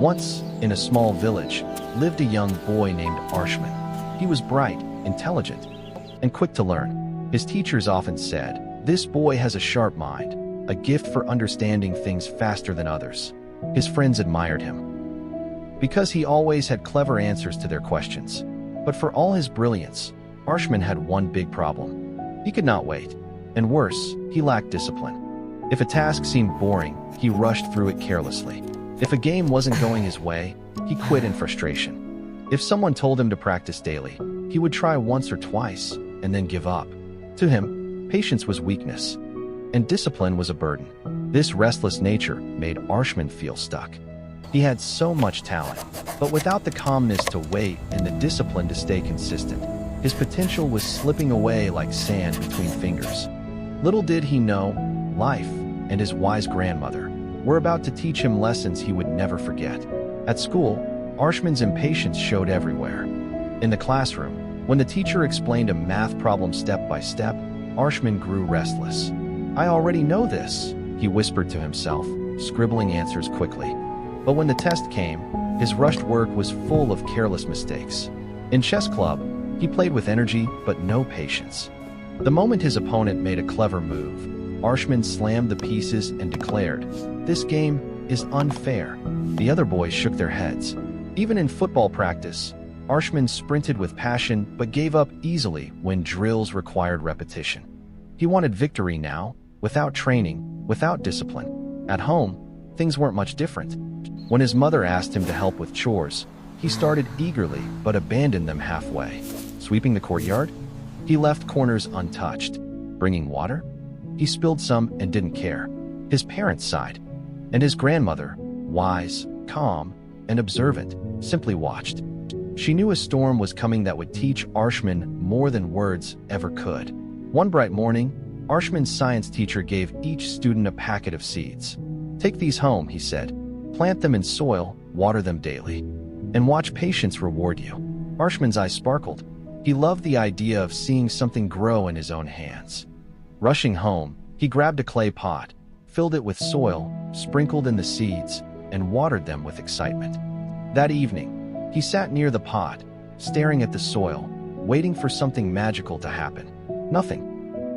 Once, in a small village, lived a young boy named Arshman. He was bright, intelligent, and quick to learn. His teachers often said, "This boy has a sharp mind, a gift for understanding things faster than others." His friends admired him because he always had clever answers to their questions. But for all his brilliance, Arshman had one big problem. He could not wait. And worse, he lacked discipline. If a task seemed boring, he rushed through it carelessly. If a game wasn't going his way, he quit in frustration. If someone told him to practice daily, he would try once or twice and then give up. To him, patience was weakness, and discipline was a burden. This restless nature made Arshman feel stuck. He had so much talent, but without the calmness to wait and the discipline to stay consistent, his potential was slipping away like sand between fingers. Little did he know, life and his wise grandmother were about to teach him lessons he would never forget. At school, Arshman's impatience showed everywhere. In the classroom, when the teacher explained a math problem step by step, Arshman grew restless. "I already know this," he whispered to himself, scribbling answers quickly. But when the test came, his rushed work was full of careless mistakes. In chess club, he played with energy but no patience. The moment his opponent made a clever move, Arshman slammed the pieces and declared, "This game is unfair." The other boys shook their heads. Even in football practice, Arshman sprinted with passion but gave up easily when drills required repetition. He wanted victory now, without training, without discipline. At home, things weren't much different. When his mother asked him to help with chores, he started eagerly but abandoned them halfway. Sweeping the courtyard? He left corners untouched. Bringing water? He spilled some and didn't care. His parents sighed. And his grandmother, wise, calm, and observant, simply watched. She knew a storm was coming that would teach Arshman more than words ever could. One bright morning, Arshman's science teacher gave each student a packet of seeds. "Take these home," he said. "Plant them in soil, water them daily, and watch patience reward you." Arshman's eyes sparkled. He loved the idea of seeing something grow in his own hands. Rushing home, he grabbed a clay pot, filled it with soil, sprinkled in the seeds, and watered them with excitement. That evening, he sat near the pot, staring at the soil, waiting for something magical to happen. Nothing.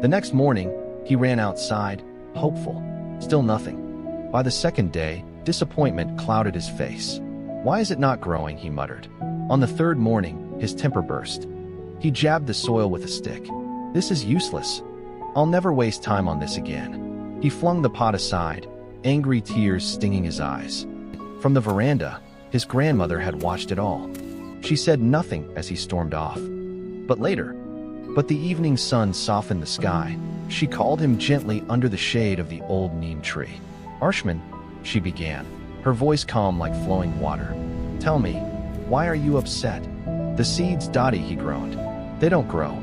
The next morning, he ran outside, hopeful. Still nothing. By the second day, disappointment clouded his face. "Why is it not growing?" he muttered. On the third morning, his temper burst. He jabbed the soil with a stick. "This is useless. I'll never waste time on this again." He flung the pot aside, angry tears stinging his eyes. From the veranda, his grandmother had watched it all. She said nothing as he stormed off. But the evening sun softened the sky. She called him gently under the shade of the old Neem tree. "Arshman," she began, her voice calm like flowing water. "Tell me, why are you upset?" "The seeds, Dottie," he groaned. "They don't grow.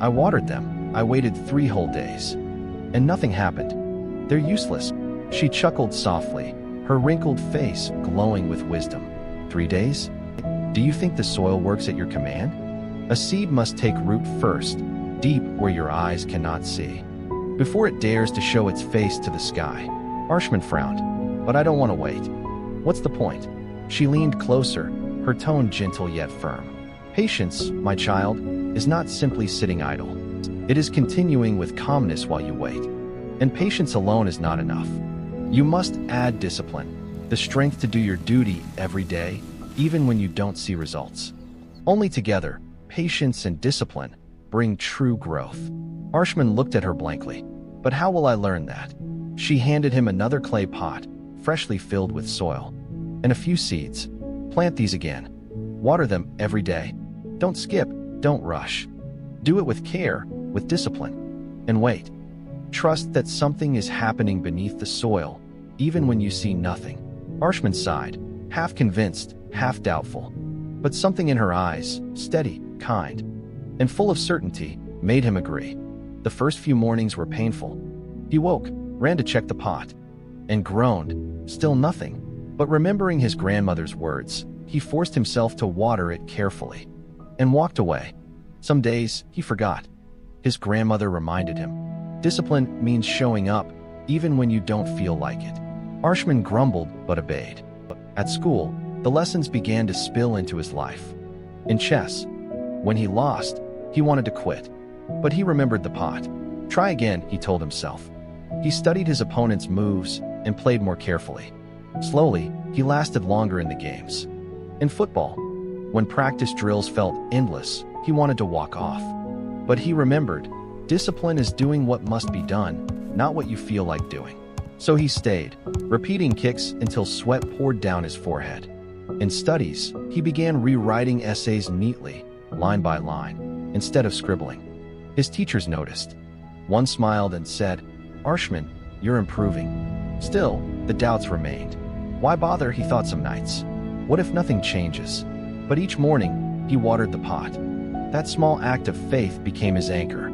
I watered them. I waited 3 whole days. And nothing happened. They're useless." She chuckled softly, her wrinkled face glowing with wisdom. 3 days? Do you think the soil works at your command? A seed must take root first, deep where your eyes cannot see, before it dares to show its face to the sky. Arshman frowned. "But I don't want to wait." "What's the point?" She leaned closer, her tone gentle yet firm. "Patience, my child, is not simply sitting idle. It is continuing with calmness while you wait. And patience alone is not enough. You must add discipline, the strength to do your duty every day, even when you don't see results. Only together, patience and discipline bring true growth." Arshman looked at her blankly. "But how will I learn that?" She handed him another clay pot, freshly filled with soil, and a few seeds. "Plant these again. Water them every day. Don't skip, don't rush. Do it with care, with discipline. And wait. Trust that something is happening beneath the soil, even when you see nothing." Arshman sighed, half convinced, half doubtful. But something in her eyes, steady, kind, and full of certainty, made him agree. The first few mornings were painful. He woke, ran to check the pot, and groaned, still nothing. But remembering his grandmother's words, he forced himself to water it carefully, and walked away. Some days, he forgot. His grandmother reminded him, "Discipline means showing up, even when you don't feel like it." Arshman grumbled but obeyed. At school, the lessons began to spill into his life. In chess, when he lost, he wanted to quit. But he remembered the pot. Try again, he told himself. He studied his opponent's moves and played more carefully. Slowly, he lasted longer in the games. In football, when practice drills felt endless, he wanted to walk off. But he remembered, discipline is doing what must be done, not what you feel like doing. So he stayed, repeating kicks until sweat poured down his forehead. In studies, he began rewriting essays neatly, line by line, instead of scribbling. His teachers noticed. One smiled and said, "Arshman, you're improving." Still, the doubts remained. Why bother, he thought some nights. What if nothing changes? But each morning, he watered the pot. That small act of faith became his anchor.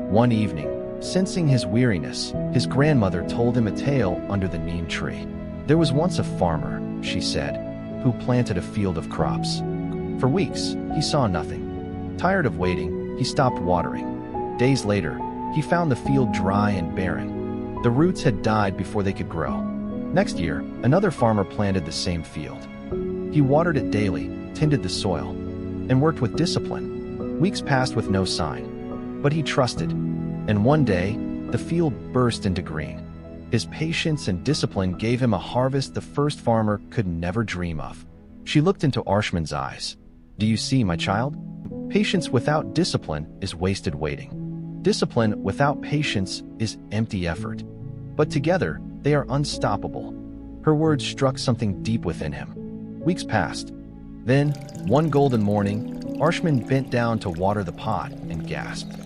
One evening, sensing his weariness, his grandmother told him a tale under the Neem tree. There was once a farmer, she said, who planted a field of crops. For weeks, he saw nothing. Tired of waiting, he stopped watering. Days later, he found the field dry and barren. The roots had died before they could grow. Next year, another farmer planted the same field. He watered it daily, tended the soil, and worked with discipline. Weeks passed with no sign. But he trusted, and one day, the field burst into green. His patience and discipline gave him a harvest the first farmer could never dream of. She looked into Arshman's eyes. "Do you see, my child? Patience without discipline is wasted waiting. Discipline without patience is empty effort. But together, they are unstoppable." Her words struck something deep within him. Weeks passed. Then, one golden morning, Arshman bent down to water the pot and gasped.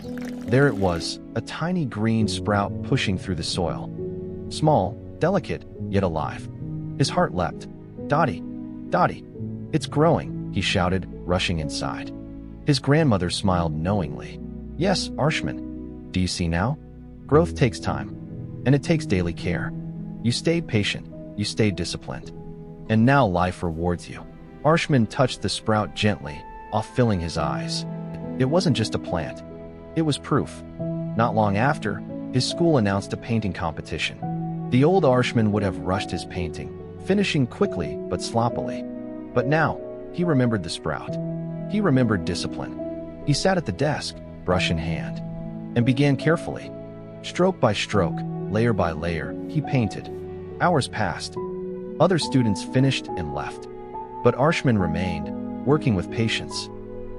There it was, a tiny green sprout pushing through the soil. Small, delicate, yet alive. His heart leapt. "Dottie, Dottie, it's growing," he shouted, rushing inside. His grandmother smiled knowingly. "Yes, Arshman. Do you see now? Growth takes time, and it takes daily care. You stayed patient, you stayed disciplined. And now life rewards you." Arshman touched the sprout gently, off-filling his eyes. It wasn't just a plant. It was proof. Not long after, his school announced a painting competition. The old Arshman would have rushed his painting, finishing quickly but sloppily. But now, he remembered the sprout. He remembered discipline. He sat at the desk, brush in hand, and began carefully. Stroke by stroke, layer by layer, he painted. Hours passed. Other students finished and left. But Arshman remained, working with patience.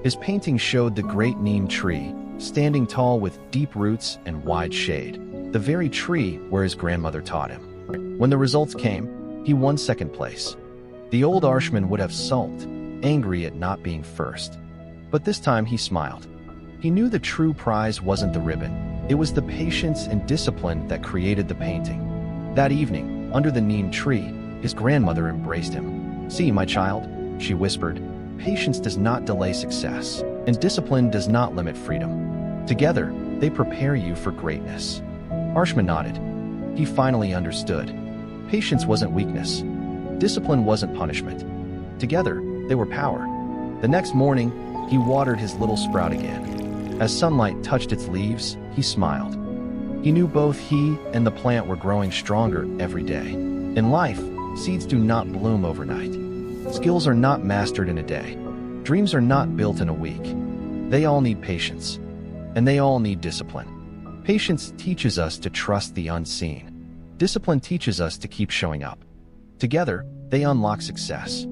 His painting showed the great Neem tree, standing tall with deep roots and wide shade, the very tree where his grandmother taught him. When the results came, he won second place. The old Arshman would have sulked, angry at not being first. But this time he smiled. He knew the true prize wasn't the ribbon. It was the patience and discipline that created the painting. That evening, under the Neem tree, his grandmother embraced him. "See, my child," she whispered, "patience does not delay success, and discipline does not limit freedom. Together, they prepare you for greatness." Arshman nodded. He finally understood. Patience wasn't weakness. Discipline wasn't punishment. Together, they were power. The next morning, he watered his little sprout again. As sunlight touched its leaves, he smiled. He knew both he and the plant were growing stronger every day. In life, seeds do not bloom overnight. Skills are not mastered in a day. Dreams are not built in a week. They all need patience. And they all need discipline. Patience teaches us to trust the unseen. Discipline teaches us to keep showing up. Together, they unlock success.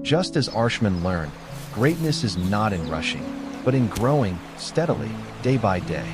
Just as Arshman learned, greatness is not in rushing, but in growing steadily, day by day.